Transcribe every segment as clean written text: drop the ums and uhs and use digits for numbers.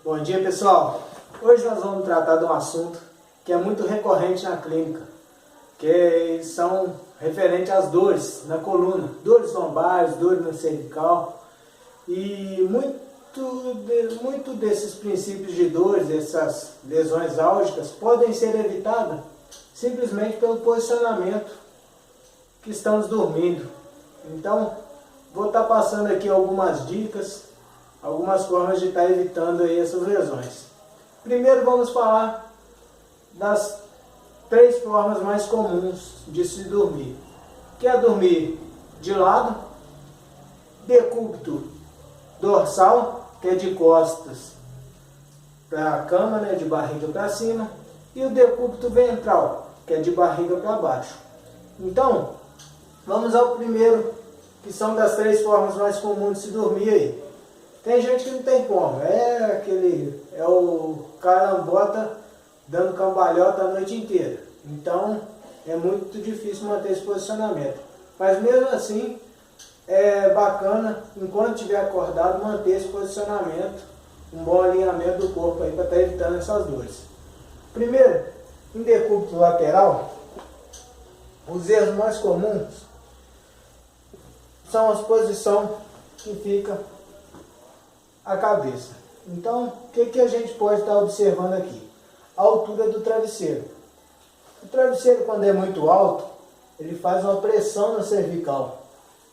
Bom dia, pessoal. Hoje nós vamos tratar de um assunto que é muito recorrente na clínica, que são referentes às dores na coluna, dores lombares, dores na cervical, e muito desses princípios de dores, essas lesões álgicas, podem ser evitadas simplesmente pelo posicionamento que estamos dormindo. Então, vou estar passando aqui algumas dicas, algumas formas de estar evitando aí essas lesões. Primeiro vamos falar das 3 formas mais comuns de se dormir, que é dormir de lado, decúbito dorsal, que é de costas para a cama, de barriga para cima, e o decúbito ventral, que é de barriga para baixo. Então, vamos ao primeiro, que são das 3 formas mais comuns de se dormir aí. Tem gente que não tem como, o carambota dando cambalhota a noite inteira. Então é muito difícil manter esse posicionamento. Mas mesmo assim é bacana, enquanto estiver acordado, manter esse posicionamento, um bom alinhamento do corpo aí para estar evitando essas dores. Primeiro, em decúbito lateral, os erros mais comuns são as posições que fica a cabeça. Então, o que a gente pode estar observando aqui? A altura do travesseiro. O travesseiro, quando é muito alto, ele faz uma pressão na cervical.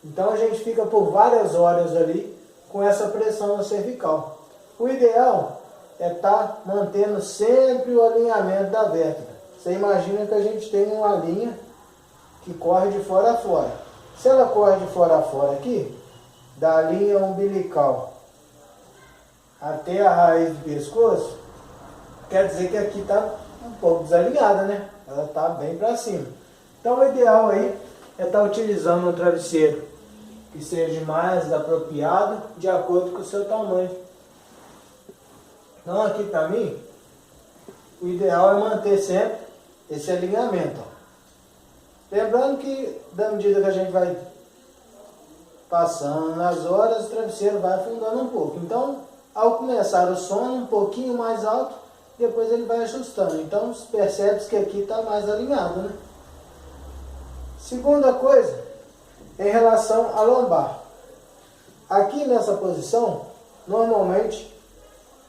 Então, a gente fica por várias horas ali com essa pressão na cervical. O ideal é estar mantendo sempre o alinhamento da vértebra. Você imagina que a gente tem uma linha que corre de fora a fora. Se ela corre de fora a fora aqui, da linha umbilical até a raiz do pescoço, quer dizer que aqui está um pouco desalinhada, né? Ela está bem para cima. Então o ideal aí é estar utilizando um travesseiro que seja mais apropriado de acordo com o seu tamanho. Então aqui para mim, o ideal é manter sempre esse alinhamento. Lembrando que da medida que a gente vai passando as horas, o travesseiro vai afundando um pouco. Então, ao começar o sono um pouquinho mais alto, depois ele vai ajustando. Então percebe que aqui está mais alinhado, né? Segunda coisa, em relação à lombar. Aqui nessa posição, normalmente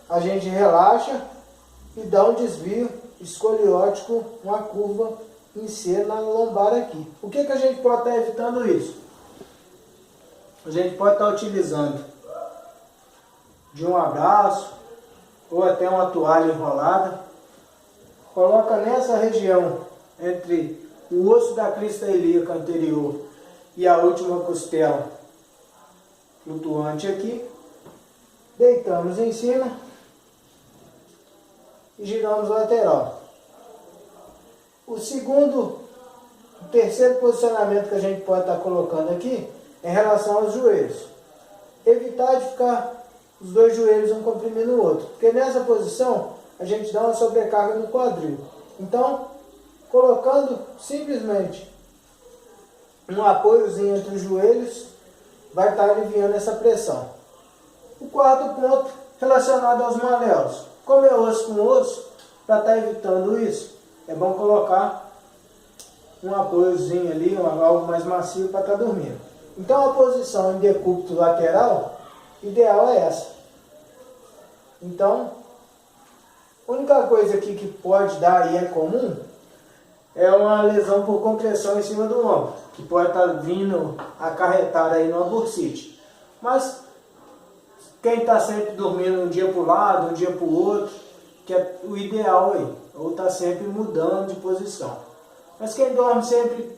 a gente relaxa e dá um desvio escoliótico, uma curva em C na lombar aqui. O que a gente pode estar evitando isso? A gente pode estar utilizando de um abraço ou até uma toalha enrolada, coloca nessa região entre o osso da crista ilíaca anterior e a última costela flutuante aqui, deitamos em cima e giramos lateral. O terceiro posicionamento que a gente pode estar colocando aqui é em relação aos joelhos. Evitar de ficar os 2 joelhos um comprimindo o outro, porque nessa posição a gente dá uma sobrecarga no quadril. Então, colocando simplesmente um apoiozinho entre os joelhos, vai estar aliviando essa pressão. O quarto ponto, relacionado aos maléolos. Como é osso com osso, para estar evitando isso, é bom colocar um apoiozinho ali, algo mais macio para estar dormindo. Então, a posição em decúbito lateral ideal é essa. Então, a única coisa aqui que pode dar e é comum é uma lesão por compressão em cima do ombro, que pode estar vindo acarretar aí numa bursite. Mas quem está sempre dormindo um dia para o lado, um dia para o outro, que é o ideal aí, ou está sempre mudando de posição. Mas quem dorme sempre,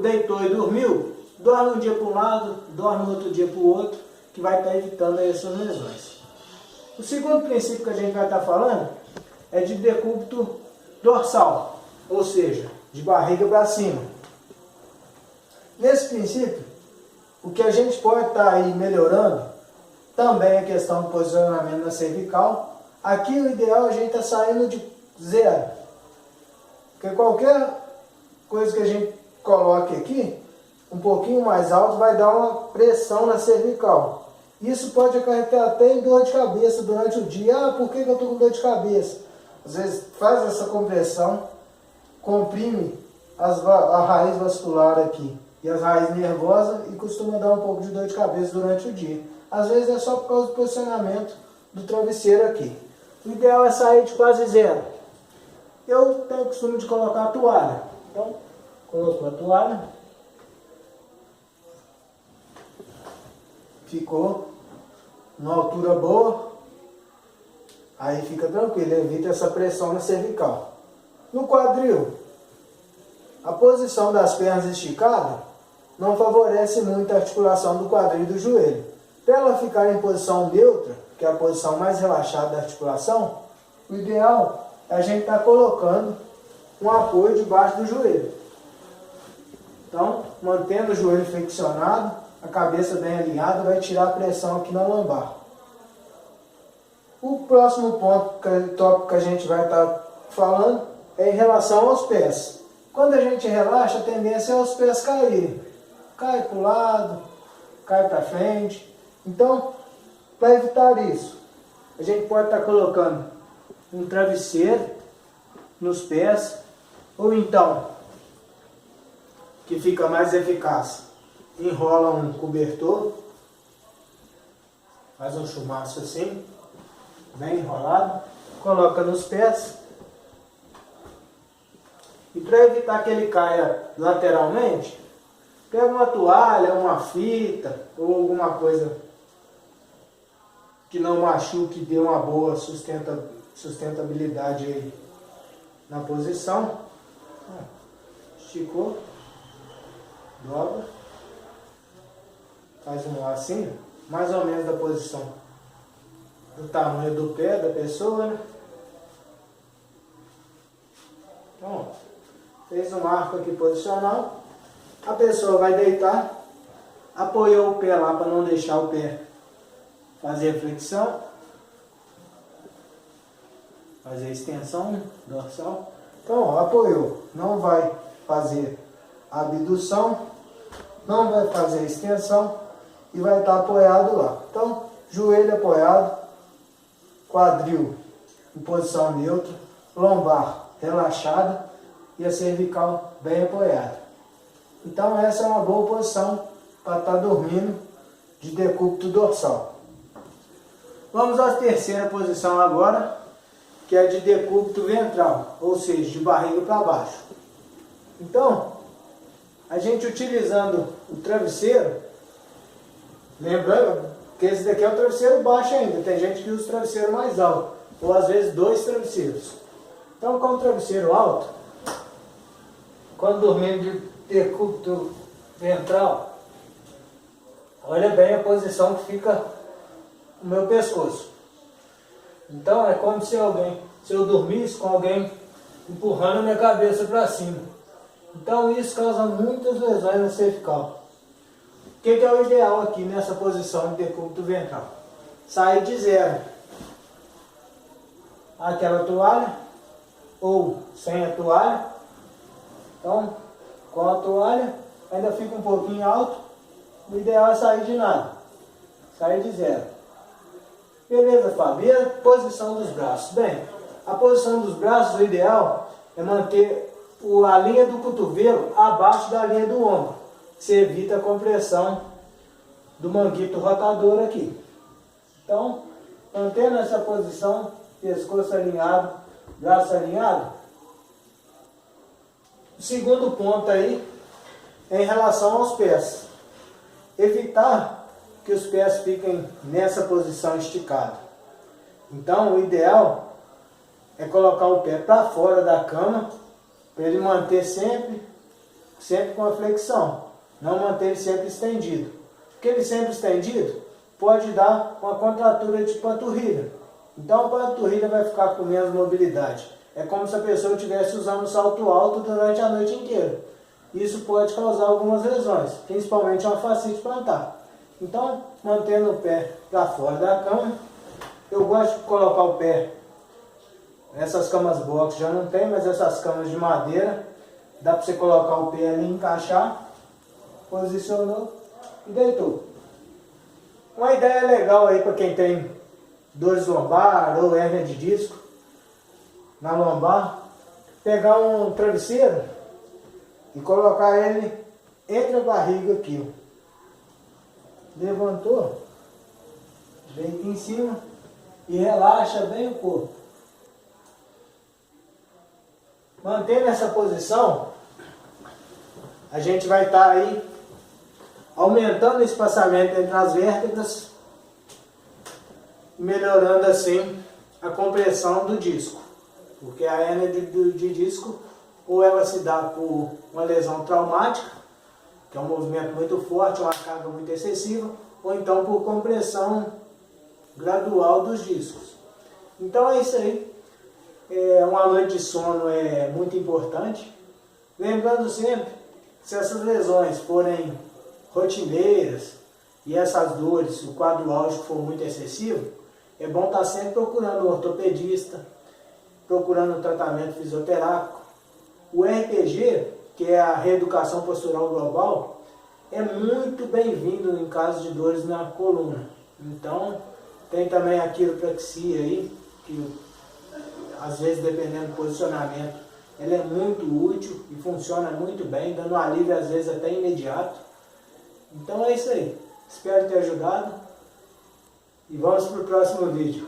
deitou e dormiu, dorme um dia para um lado, dorme outro dia para o outro, que vai estar evitando essas lesões. O segundo princípio que a gente vai estar falando é de decúbito dorsal, ou seja, de barriga para cima. Nesse princípio, o que a gente pode estar aí melhorando também é a questão do posicionamento na cervical. Aqui o ideal é a gente estar saindo de 0, porque qualquer coisa que a gente coloque aqui um pouquinho mais alto vai dar uma pressão na cervical. Isso pode acarretar até em dor de cabeça durante o dia. Ah, por que eu estou com dor de cabeça? Às vezes faz essa compressão, comprime a raiz vascular aqui e as raízes nervosas e costuma dar um pouco de dor de cabeça durante o dia. Às vezes é só por causa do posicionamento do travesseiro aqui. O ideal é sair de quase zero. Eu tenho o costume de colocar a toalha. Então, colocou a toalha. Ficou numa altura boa. Aí fica tranquilo, evita essa pressão na cervical. No quadril, a posição das pernas esticadas não favorece muito a articulação do quadril e do joelho. Para ela ficar em posição neutra, que é a posição mais relaxada da articulação, o ideal é a gente estar colocando um apoio debaixo do joelho. Então, mantendo o joelho flexionado, a cabeça bem alinhada, vai tirar a pressão aqui na lombar. O próximo tópico que a gente vai estar falando é em relação aos pés. Quando a gente relaxa, a tendência é os pés caírem. Cai para o lado, cai para frente. Então, para evitar isso, a gente pode estar colocando um travesseiro nos pés, ou então, que fica mais eficaz, enrola um cobertor, faz um chumaço assim, bem enrolado, coloca nos pés. E para evitar que ele caia lateralmente, pega uma toalha, uma fita ou alguma coisa que não machuque, dê uma boa sustentabilidade aí na posição. Esticou, dobra, faz um lacinho, mais ou menos da posição do tamanho do pé da pessoa, né? Então, fez um arco aqui posicional, a pessoa vai deitar, apoiou o pé lá para não deixar o pé fazer flexão, fazer extensão dorsal. Então, ó, apoiou, não vai fazer abdução, não vai fazer extensão e vai estar apoiado lá. Então, joelho apoiado, quadril em posição neutra, lombar relaxada e a cervical bem apoiada. Então essa é uma boa posição para estar dormindo de decúbito dorsal. Vamos à terceira posição agora, que é de decúbito ventral, ou seja, de barriga para baixo. Então, a gente utilizando o travesseiro, lembrando que esse daqui é o travesseiro baixo ainda, tem gente que usa o travesseiro mais alto, ou às vezes dois travesseiros. Então, com o travesseiro alto, quando dormindo de decúbito ventral, olha bem a posição que fica o meu pescoço. Então, é como se eu dormisse com alguém empurrando a minha cabeça para cima. Então, isso causa muitas lesões na cervical. O que é o ideal aqui nessa posição de decúbito ventral? Sair de zero. Aquela toalha, ou sem a toalha. Então, com a toalha, ainda fica um pouquinho alto. O ideal é sair de nada. Sair de zero. Beleza, Fábio? E a posição dos braços? Bem, a posição dos braços, o ideal é manter a linha do cotovelo abaixo da linha do ombro. Você evita a compressão do manguito rotador aqui. Então, mantendo essa posição, pescoço alinhado, braço alinhado. O segundo ponto aí é em relação aos pés. Evitar que os pés fiquem nessa posição esticada. Então, o ideal é colocar o pé para fora da cama, para ele manter sempre com a flexão. Não manter ele sempre estendido. Porque ele sempre estendido pode dar uma contratura de panturrilha. Então a panturrilha vai ficar com menos mobilidade. É como se a pessoa estivesse usando um salto alto durante a noite inteira. Isso pode causar algumas lesões, principalmente uma fascite plantar. Então, mantendo o pé para fora da cama, eu gosto de colocar o pé. Essas camas box já não tem, mas essas camas de madeira, dá para você colocar o pé ali, encaixar, posicionou e deitou. Uma ideia legal aí para quem tem dores lombar ou hérnia de disco na lombar, pegar um travesseiro e colocar ele entre a barriga aqui, ó. Levantou, vem aqui em cima e relaxa bem o corpo. Mantendo essa posição, a gente vai estar aí aumentando o espaçamento entre as vértebras, melhorando assim a compressão do disco. Porque a hérnia de disco, ou ela se dá por uma lesão traumática, que é um movimento muito forte, uma carga muito excessiva, ou então por compressão gradual dos discos. Então é isso aí. Uma noite de sono é muito importante. Lembrando sempre, se essas lesões forem rotineiras e essas dores, o quadro álgico for muito excessivo, é bom estar sempre procurando um ortopedista, procurando um tratamento fisioterápico. O RPG, que é a reeducação postural global, é muito bem-vindo em caso de dores na coluna. Então, tem também a quiropraxia aí, que às vezes, dependendo do posicionamento, ela é muito útil e funciona muito bem, dando um alívio às vezes até imediato. Então é isso aí. Espero ter ajudado e vamos para o próximo vídeo.